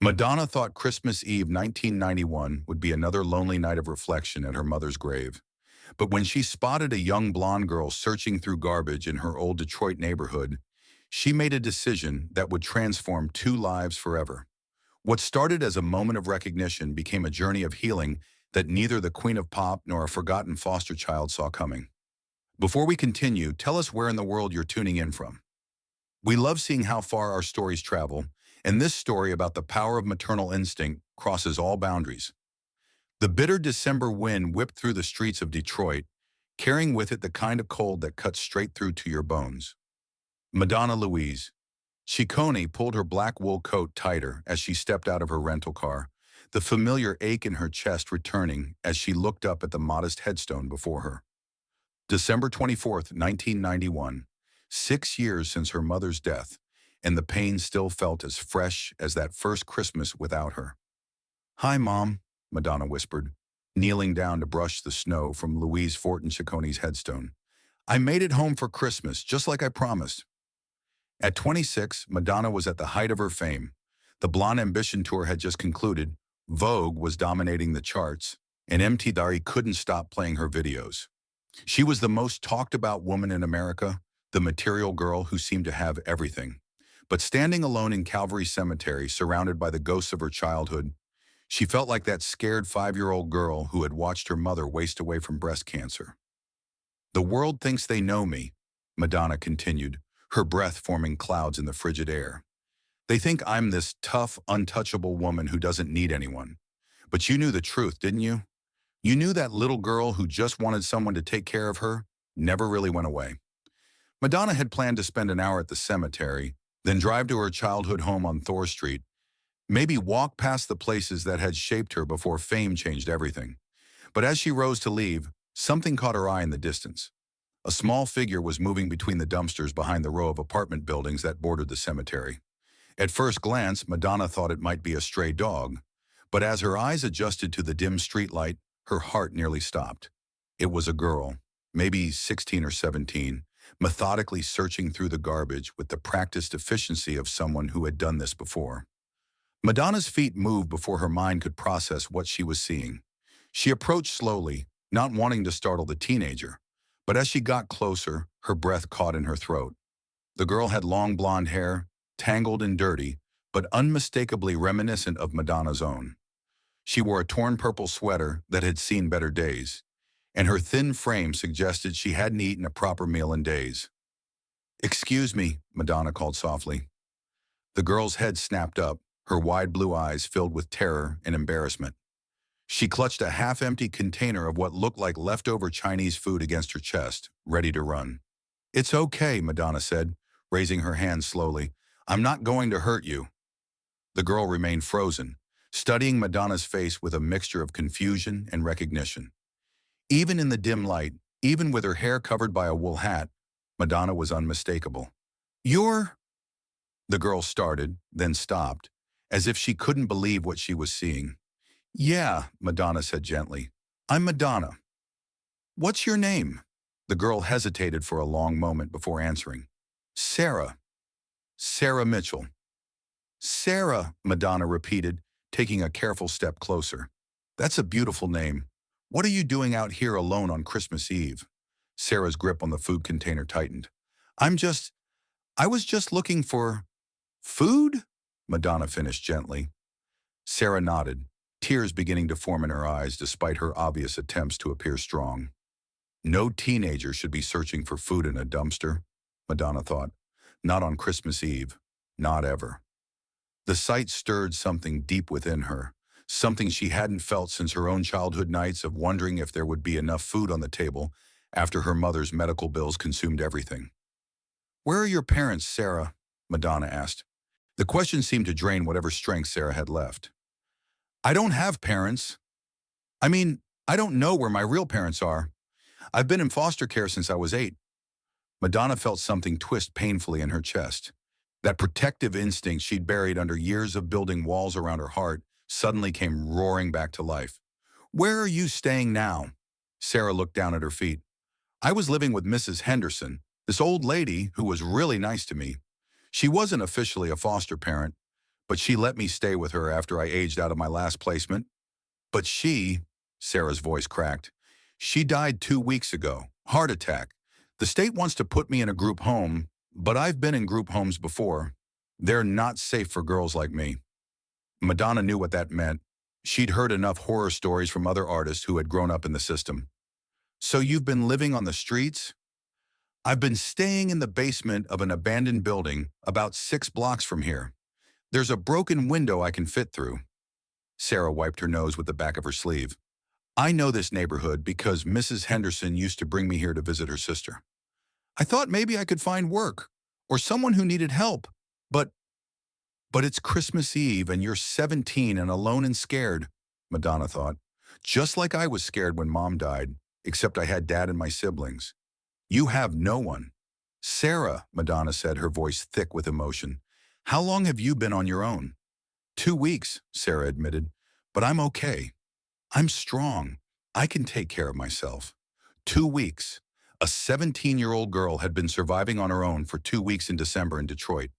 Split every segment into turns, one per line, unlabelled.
Madonna thought Christmas Eve 1991 would be another lonely night of reflection at her mother's grave. But when she spotted a young blonde girl searching through garbage in her old Detroit neighborhood, she made a decision that would transform two lives forever. What started as a moment of recognition became a journey of healing that neither the Queen of Pop nor a forgotten foster child saw coming. Before we continue, tell us where in the world you're tuning in from. We love seeing how far our stories travel, and this story about the power of maternal instinct crosses all boundaries. The bitter December wind whipped through the streets of Detroit, carrying with it the kind of cold that cuts straight through to your bones. Madonna Louise. Ciccone pulled her black wool coat tighter as she stepped out of her rental car, the familiar ache in her chest returning as she looked up at the modest headstone before her. December 24th, 1991, 6 years since her mother's death, and the pain still felt as fresh as that first Christmas without her. "Hi, Mom," Madonna whispered, kneeling down to brush the snow from Louise Fortin Ciccone's headstone. "I made it home for Christmas, just like I promised." At 26, Madonna was at the height of her fame. The Blonde Ambition tour had just concluded, Vogue was dominating the charts, and MTV couldn't stop playing her videos. She was the most talked about woman in America, the material girl who seemed to have everything. But standing alone in Calvary Cemetery, surrounded by the ghosts of her childhood, she felt like that scared 5-year-old girl who had watched her mother waste away from breast cancer. "The world thinks they know me," Madonna continued, her breath forming clouds in the frigid air. "They think I'm this tough, untouchable woman who doesn't need anyone. But you knew the truth, didn't you? You knew that little girl who just wanted someone to take care of her never really went away." Madonna had planned to spend an hour at the cemetery, then drive to her childhood home on Thor Street, maybe walk past the places that had shaped her before fame changed everything. But as she rose to leave, something caught her eye in the distance. A small figure was moving between the dumpsters behind the row of apartment buildings that bordered the cemetery. At first glance, Madonna thought it might be a stray dog, but as her eyes adjusted to the dim streetlight, her heart nearly stopped. It was a girl, maybe 16 or 17, methodically searching through the garbage with the practiced efficiency of someone who had done this before. Madonna's feet moved before her mind could process what she was seeing. She approached slowly, not wanting to startle the teenager, but as she got closer, her breath caught in her throat. The girl had long blonde hair, tangled and dirty, but unmistakably reminiscent of Madonna's own. She wore a torn purple sweater that had seen better days, and her thin frame suggested she hadn't eaten a proper meal in days. "Excuse me," Madonna called softly. The girl's head snapped up, her wide blue eyes filled with terror and embarrassment. She clutched a half-empty container of what looked like leftover Chinese food against her chest, ready to run. "It's okay," Madonna said, raising her hand slowly. "I'm not going to hurt you." The girl remained frozen, studying Madonna's face with a mixture of confusion and recognition. Even in the dim light, even with her hair covered by a wool hat, Madonna was unmistakable. "You're—" the girl started, then stopped, as if she couldn't believe what she was seeing. "Yeah," Madonna said gently. "I'm Madonna." "What's your name?" The girl hesitated for a long moment before answering. "Sarah. Sarah Mitchell." "Sarah," Madonna repeated, taking a careful step closer. "That's a beautiful name. What are you doing out here alone on Christmas Eve?" Sarah's grip on the food container tightened. I was just looking for—" "Food?" Madonna finished gently. Sarah nodded, tears beginning to form in her eyes despite her obvious attempts to appear strong. No teenager should be searching for food in a dumpster, Madonna thought. Not on Christmas Eve. Not ever. The sight stirred something deep within her, something she hadn't felt since her own childhood nights of wondering if there would be enough food on the table after her mother's medical bills consumed everything. "Where are your parents, Sarah?" Madonna asked. The question seemed to drain whatever strength Sarah had left. "I don't have parents. I don't know where my real parents are. I've been in foster care since I was 8. Madonna felt something twist painfully in her chest. That protective instinct she'd buried under years of building walls around her heart suddenly came roaring back to life. "Where are you staying now?" Sarah looked down at her feet. "I was living with Mrs. Henderson, this old lady who was really nice to me. She wasn't officially a foster parent, but she let me stay with her after I aged out of my last placement. But Sarah's voice cracked, she died 2 weeks ago. Heart attack. The state wants to put me in a group home, but I've been in group homes before. They're not safe for girls like me. Madonna knew what that meant. She'd heard enough horror stories from other artists who had grown up in the system. So you've been living on the streets? I've been staying in the basement of an abandoned building about 6 blocks from here. There's a broken window I can fit through. Sarah wiped her nose with the back of her sleeve. I know this neighborhood because Mrs. Henderson used to bring me here to visit her sister. I thought maybe I could find work or someone who needed help. But it's Christmas Eve and you're 17 and alone and scared, Madonna thought. Just like I was scared when Mom died, except I had Dad and my siblings. You have no one. Sarah, Madonna said, her voice thick with emotion. How long have you been on your own? 2 weeks, Sarah admitted, but I'm okay. I'm strong. I can take care of myself. 2 weeks. A 17-year-old girl had been surviving on her own for 2 weeks in December in Detroit.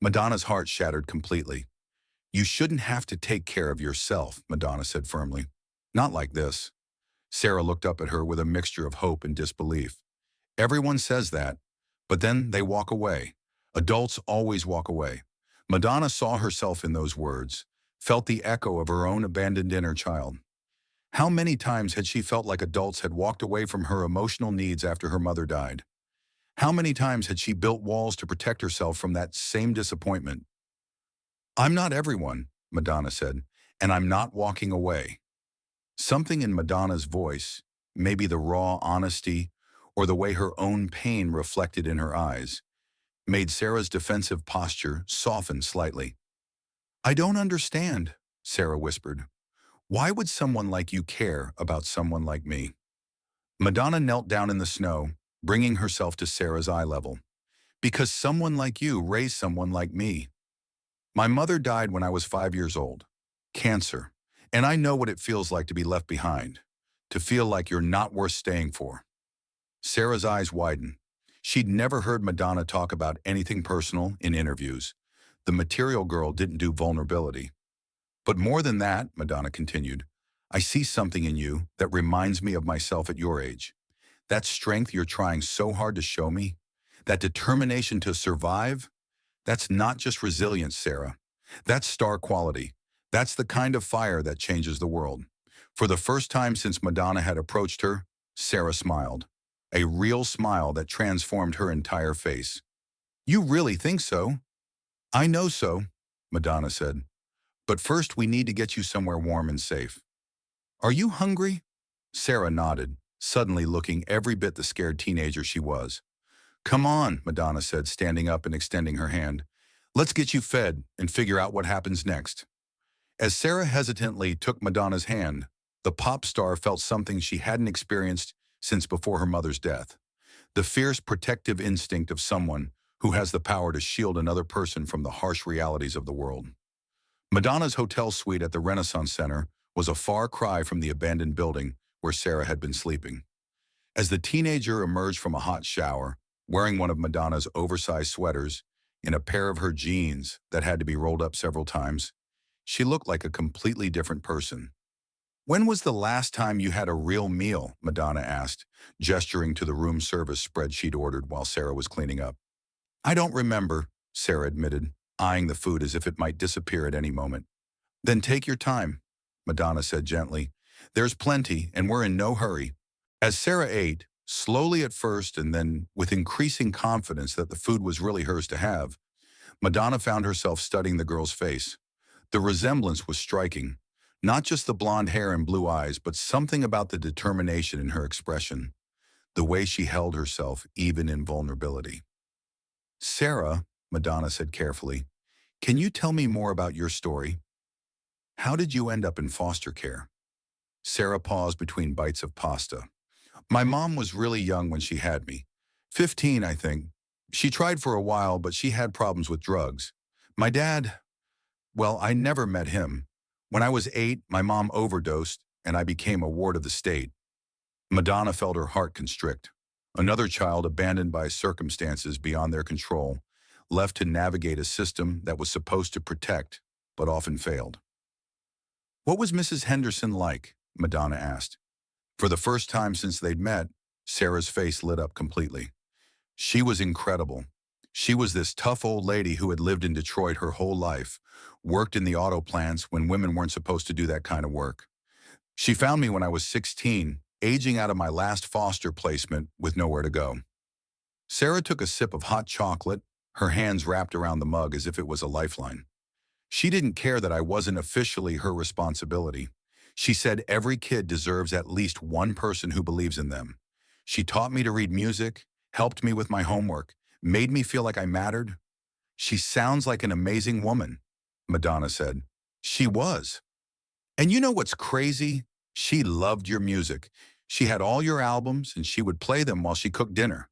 Madonna's heart shattered completely. You shouldn't have to take care of yourself, Madonna said firmly. Not like this. Sarah looked up at her with a mixture of hope and disbelief. Everyone says that, but then they walk away. Adults always walk away. Madonna saw herself in those words, felt the echo of her own abandoned inner child. How many times had she felt like adults had walked away from her emotional needs after her mother died? How many times had she built walls to protect herself from that same disappointment? I'm not everyone, Madonna said, and I'm not walking away. Something in Madonna's voice, maybe the raw honesty or the way her own pain reflected in her eyes, made Sarah's defensive posture soften slightly. I don't understand, Sarah whispered. Why would someone like you care about someone like me? Madonna knelt down in the snow, bringing herself to Sarah's eye level. Because someone like you raised someone like me. My mother died when I was 5 years old. Cancer. And I know what it feels like to be left behind. To feel like you're not worth staying for. Sarah's eyes widened. She'd never heard Madonna talk about anything personal in interviews. The Material Girl didn't do vulnerability. But more than that, Madonna continued, I see something in you that reminds me of myself at your age. That strength you're trying so hard to show me, that determination to survive, that's not just resilience, Sarah. That's star quality. That's the kind of fire that changes the world. For the first time since Madonna had approached her, Sarah smiled. A real smile that transformed her entire face. You really think so? I know so, Madonna said. But first we need to get you somewhere warm and safe. Are you hungry? Sarah nodded, suddenly looking every bit the scared teenager she was. Come on, Madonna said, standing up and extending her hand. Let's get you fed and figure out what happens next. As Sarah hesitantly took Madonna's hand, the pop star felt something she hadn't experienced since before her mother's death. The fierce protective instinct of someone who has the power to shield another person from the harsh realities of the world. Madonna's hotel suite at the Renaissance Center was a far cry from the abandoned building where Sarah had been sleeping. As the teenager emerged from a hot shower, wearing one of Madonna's oversized sweaters, in a pair of her jeans that had to be rolled up several times, she looked like a completely different person. When was the last time you had a real meal? Madonna asked, gesturing to the room service spread she'd ordered while Sarah was cleaning up. I don't remember, Sarah admitted, eyeing the food as if it might disappear at any moment. Then take your time, Madonna said gently. There's plenty, and we're in no hurry. As Sarah ate, slowly at first and then with increasing confidence that the food was really hers to have, Madonna found herself studying the girl's face. The resemblance was striking. Not just the blonde hair and blue eyes, but something about the determination in her expression, the way she held herself even in vulnerability. Sarah, Madonna said carefully, can you tell me more about your story? How did you end up in foster care? Sarah paused between bites of pasta. My mom was really young when she had me. 15, I think. She tried for a while, but she had problems with drugs. My dad, well, I never met him. When I was 8, my mom overdosed, and I became a ward of the state. Madonna felt her heart constrict. Another child abandoned by circumstances beyond their control, left to navigate a system that was supposed to protect, but often failed. What was Mrs. Henderson like? Madonna asked. For the first time since they'd met, Sarah's face lit up completely. She was incredible. She was this tough old lady who had lived in Detroit her whole life, worked in the auto plants when women weren't supposed to do that kind of work. She found me when I was 16, aging out of my last foster placement with nowhere to go. Sarah took a sip of hot chocolate, her hands wrapped around the mug as if it was a lifeline. She didn't care that I wasn't officially her responsibility. She said every kid deserves at least one person who believes in them. She taught me to read music, helped me with my homework, made me feel like I mattered. She sounds like an amazing woman, Madonna said. She was. And you know what's crazy? She loved your music. She had all your albums and she would play them while she cooked dinner.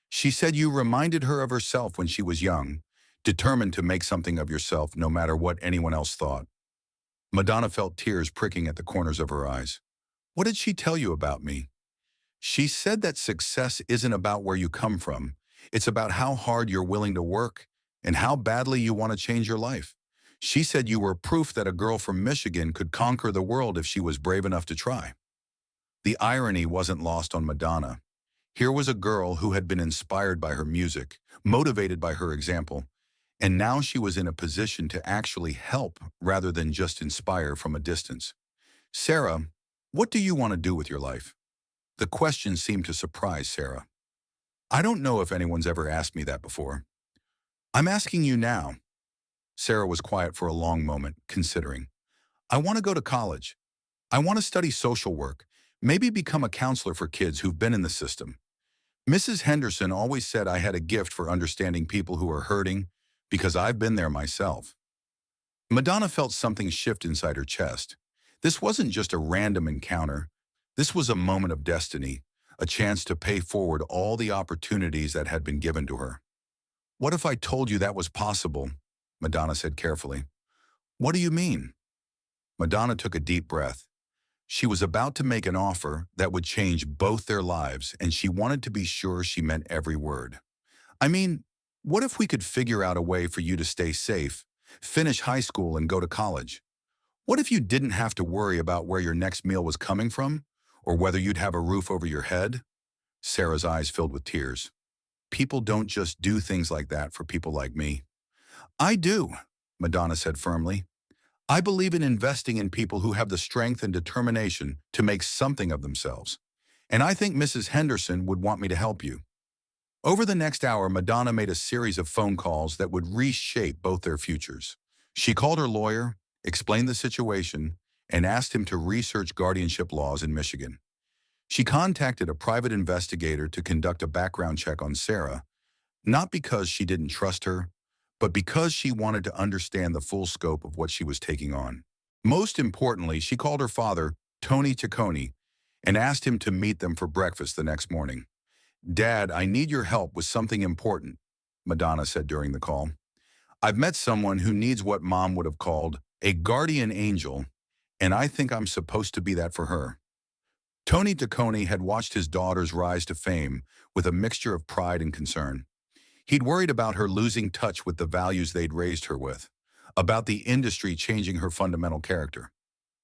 She said you reminded her of herself when she was young, determined to make something of yourself no matter what anyone else thought. Madonna felt tears pricking at the corners of her eyes. What did she tell you about me? She said that success isn't about where you come from. It's about how hard you're willing to work and how badly you want to change your life. She said you were proof that a girl from Michigan could conquer the world if she was brave enough to try. The irony wasn't lost on Madonna. Here was a girl who had been inspired by her music, motivated by her example, and now she was in a position to actually help rather than just inspire from a distance. Sarah, what do you want to do with your life? The question seemed to surprise Sarah. I don't know if anyone's ever asked me that before. I'm asking you now. Sarah was quiet for a long moment, considering. I want to go to college. I want to study social work, maybe become a counselor for kids who've been in the system. Mrs. Henderson always said I had a gift for understanding people who are hurting because I've been there myself. Madonna felt something shift inside her chest. This wasn't just a random encounter. This was a moment of destiny, a chance to pay forward all the opportunities that had been given to her. What if I told you that was possible? Madonna said carefully. What do you mean? Madonna took a deep breath. She was about to make an offer that would change both their lives, and she wanted to be sure she meant every word. I mean, what if we could figure out a way for you to stay safe, finish high school, and go to college? What if you didn't have to worry about where your next meal was coming from, or whether you'd have a roof over your head? Sarah's eyes filled with tears. People don't just do things like that for people like me. I do, Madonna said firmly. I believe in investing in people who have the strength and determination to make something of themselves. And I think Mrs. Henderson would want me to help you. Over the next hour, Madonna made a series of phone calls that would reshape both their futures. She called her lawyer, explained the situation, and asked him to research guardianship laws in Michigan. She contacted a private investigator to conduct a background check on Sarah, not because she didn't trust her, but because she wanted to understand the full scope of what she was taking on. Most importantly, she called her father, Tony Ciccone, and asked him to meet them for breakfast the next morning. Dad, I need your help with something important, Madonna said during the call. I've met someone who needs what Mom would have called a guardian angel, and I think I'm supposed to be that for her. Tony Ciccone had watched his daughters rise to fame with a mixture of pride and concern. He'd worried about her losing touch with the values they'd raised her with, about the industry changing her fundamental character.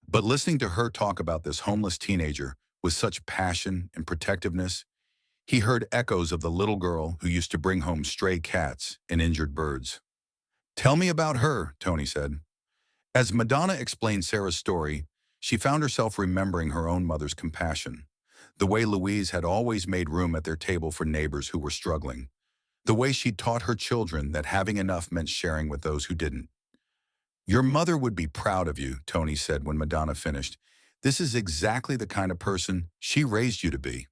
But listening to her talk about this homeless teenager with such passion and protectiveness, he heard echoes of the little girl who used to bring home stray cats and injured birds. Tell me about her, Tony said. As Madonna explained Sarah's story, she found herself remembering her own mother's compassion, the way Louise had always made room at their table for neighbors who were struggling, the way she taught her children that having enough meant sharing with those who didn't. Your mother would be proud of you, Tony said when Madonna finished. This is exactly the kind of person she raised you to be.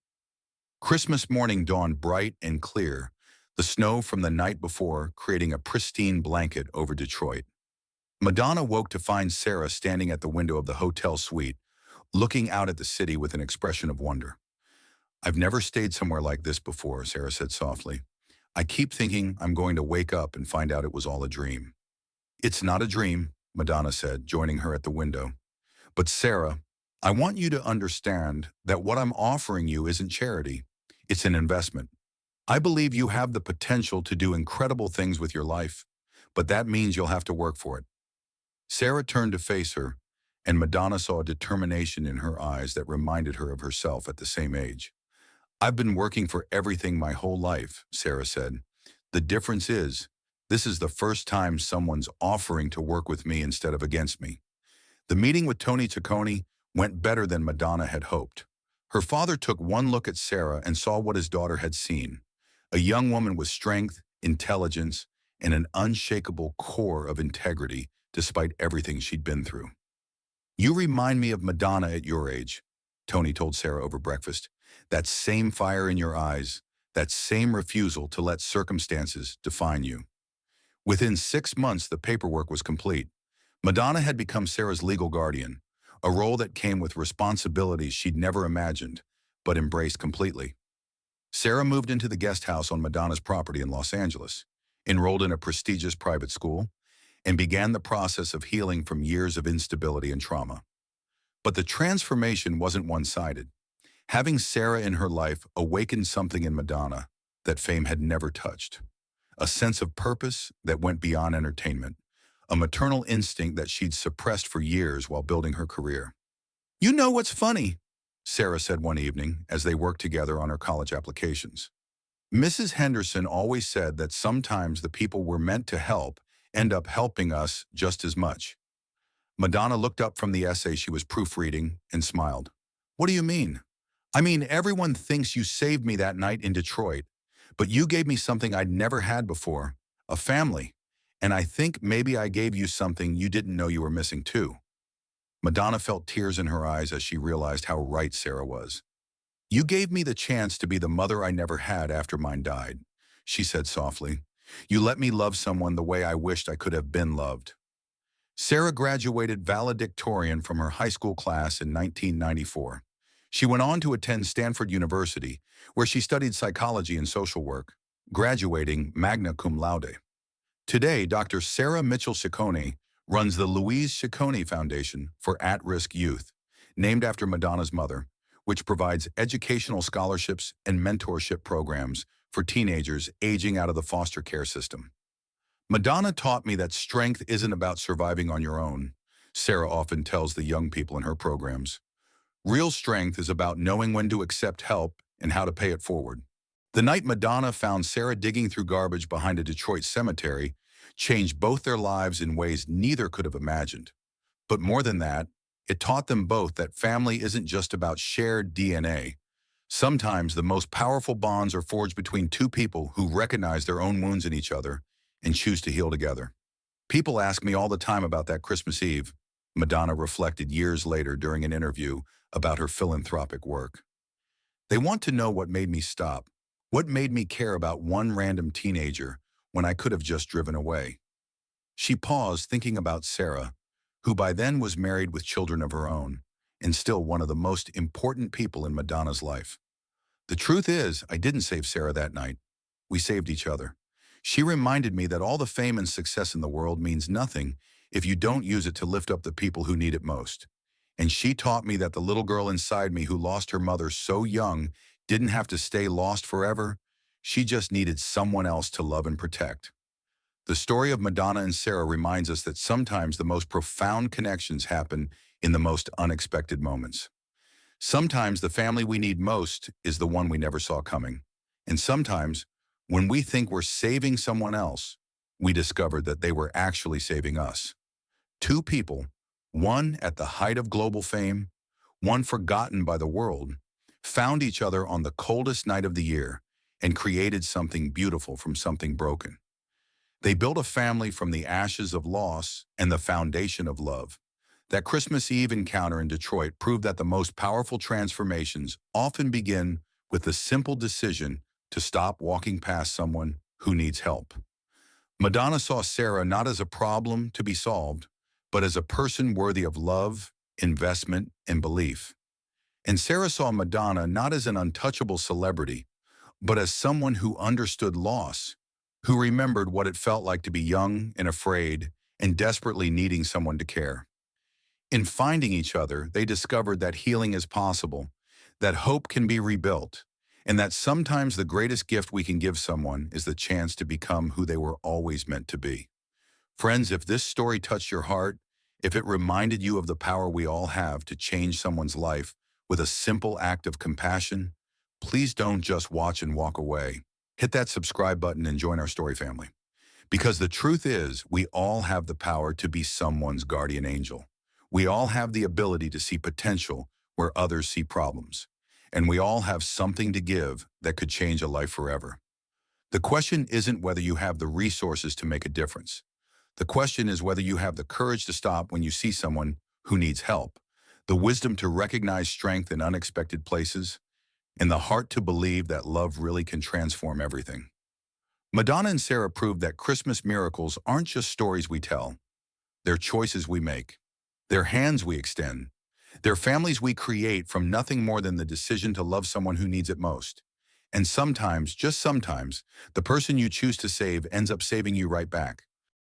Christmas morning dawned bright and clear, the snow from the night before creating a pristine blanket over Detroit. Madonna woke to find Sarah standing at the window of the hotel suite, looking out at the city with an expression of wonder. I've never stayed somewhere like this before, Sarah said softly. I keep thinking I'm going to wake up and find out it was all a dream. It's not a dream, Madonna said, joining her at the window. But Sarah, I want you to understand that what I'm offering you isn't charity. It's an investment. I believe you have the potential to do incredible things with your life, but that means you'll have to work for it. Sarah turned to face her, and Madonna saw a determination in her eyes that reminded her of herself at the same age. "I've been working for everything my whole life," Sarah said. "The difference is, this is the first time someone's offering to work with me instead of against me." The meeting with Tony Ciccone went better than Madonna had hoped. Her father took one look at Sarah and saw what his daughter had seen: a young woman with strength, intelligence, and an unshakable core of integrity despite everything she'd been through. "You remind me of Madonna at your age," Tony told Sarah over breakfast. "That same fire in your eyes, that same refusal to let circumstances define you." Within 6 months, the paperwork was complete. Madonna had become Sarah's legal guardian, a role that came with responsibilities she'd never imagined, but embraced completely. Sarah moved into the guest house on Madonna's property in Los Angeles, enrolled in a prestigious private school, and began the process of healing from years of instability and trauma. But the transformation wasn't one-sided. Having Sarah in her life awakened something in Madonna that fame had never touched: a sense of purpose that went beyond entertainment, a maternal instinct that she'd suppressed for years while building her career. "You know what's funny?" Sarah said one evening as they worked together on her college applications. "Mrs. Henderson always said that sometimes the people we're meant to help end up helping us just as much." Madonna looked up from the essay she was proofreading and smiled. "What do you mean?" "I mean, everyone thinks you saved me that night in Detroit, but you gave me something I'd never had before: a family. And I think maybe I gave you something you didn't know you were missing too." Madonna felt tears in her eyes as she realized how right Sarah was. "You gave me the chance to be the mother I never had after mine died," she said softly. "You let me love someone the way I wished I could have been loved." Sarah graduated valedictorian from her high school class in 1994. She went on to attend Stanford University, where she studied psychology and social work, graduating magna cum laude. Today, Dr. Sarah Mitchell Ciccone runs the Louise Ciccone Foundation for At-Risk Youth, named after Madonna's mother, which provides educational scholarships and mentorship programs for teenagers aging out of the foster care system. "Madonna taught me that strength isn't about surviving on your own," Sarah often tells the young people in her programs. "Real strength is about knowing when to accept help and how to pay it forward." The night Madonna found Sarah digging through garbage behind a Detroit cemetery changed both their lives in ways neither could have imagined. But more than that, it taught them both that family isn't just about shared DNA. Sometimes the most powerful bonds are forged between two people who recognize their own wounds in each other and choose to heal together. "People ask me all the time about that Christmas Eve," Madonna reflected years later during an interview about her philanthropic work. "They want to know what made me stop, what made me care about one random teenager when I could have just driven away." She paused, thinking about Sarah, who by then was married with children of her own, and still one of the most important people in Madonna's life. "The truth is, I didn't save Sarah that night. We saved each other. She reminded me that all the fame and success in the world means nothing if you don't use it to lift up the people who need it most. And she taught me that the little girl inside me who lost her mother so young didn't have to stay lost forever. She just needed someone else to love and protect." The story of Madonna and Sarah reminds us that sometimes the most profound connections happen in the most unexpected moments. Sometimes the family we need most is the one we never saw coming. And sometimes, when we think we're saving someone else, we discover that they were actually saving us. Two people, one at the height of global fame, one forgotten by the world, found each other on the coldest night of the year and created something beautiful from something broken. They built a family from the ashes of loss and the foundation of love. That Christmas Eve encounter in Detroit proved that the most powerful transformations often begin with the simple decision to stop walking past someone who needs help. Madonna saw Sarah not as a problem to be solved, but as a person worthy of love, investment, and belief. And Sarah saw Madonna not as an untouchable celebrity, but as someone who understood loss, who remembered what it felt like to be young and afraid and desperately needing someone to care. In finding each other, they discovered that healing is possible, that hope can be rebuilt, and that sometimes the greatest gift we can give someone is the chance to become who they were always meant to be. Friends, if this story touched your heart, If it reminded you of the power we all have to change someone's life with a simple act of compassion, please don't just watch and walk away. Hit that subscribe button and join our story family. Because the truth is, we all have the power to be someone's guardian angel. We all have the ability to see potential where others see problems. And we all have something to give that could change a life forever. The question isn't whether you have the resources to make a difference. The question is whether you have the courage to stop when you see someone who needs help, the wisdom to recognize strength in unexpected places, and the heart to believe that love really can transform everything. Madonna and Sarah proved that Christmas miracles aren't just stories we tell. They're choices we make. They're hands we extend. They're families we create from nothing more than the decision to love someone who needs it most. And sometimes, just sometimes, the person you choose to save ends up saving you right back.